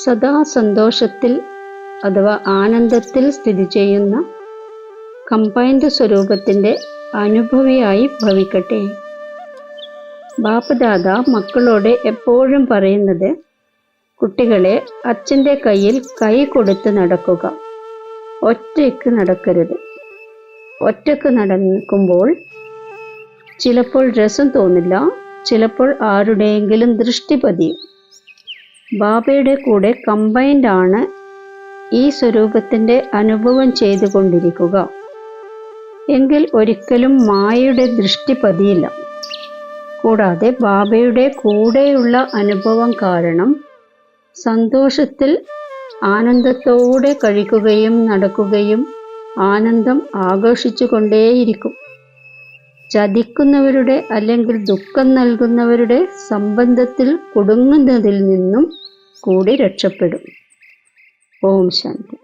സദാ സന്തോഷത്തിൽ അഥവാ ആനന്ദത്തിൽ സ്ഥിതി ചെയ്യുന്ന കമ്പൈൻഡ് സ്വരൂപത്തിൻ്റെ അനുഭവിയായി ഭവിക്കട്ടെ. ബാപ്പദാദ മക്കളോട് എപ്പോഴും പറയുന്നത്, കുട്ടികളെ അച്ഛൻ്റെ കയ്യിൽ കൈ കൊടുത്ത് നടക്കുക, ഒറ്റയ്ക്ക് നടക്കരുത്. ഒറ്റയ്ക്ക് നടക്കുമ്പോൾ ചിലപ്പോൾ രസം തോന്നില്ല, ചിലപ്പോൾ ആരുടെയെങ്കിലും ദൃഷ്ടി പതിയും. ബാബയുടെ കൂടെ കമ്പൈൻഡ് ആണ് ഈ സ്വരൂപത്തിൻ്റെ അനുഭവം ചെയ്തുകൊണ്ടിരിക്കുക എങ്കിൽ ഒരിക്കലും മായയുടെ ദൃഷ്ടി പതിയില്ല. കൂടാതെ ബാബയുടെ കൂടെയുള്ള അനുഭവം കാരണം സന്തോഷത്തിൽ ആനന്ദത്തോടെ കഴിക്കുകയും നടക്കുകയും ആനന്ദം ആഘോഷിച്ചു കൊണ്ടേയിരിക്കും. ചതിക്കുന്നവരുടെ അല്ലെങ്കിൽ ദുഃഖം നൽകുന്നവരുടെ സംബന്ധത്തിൽ കുടുങ്ങുന്നതിൽ നിന്നും കൂടി രക്ഷപ്പെടും. ഓം ശാന്തി.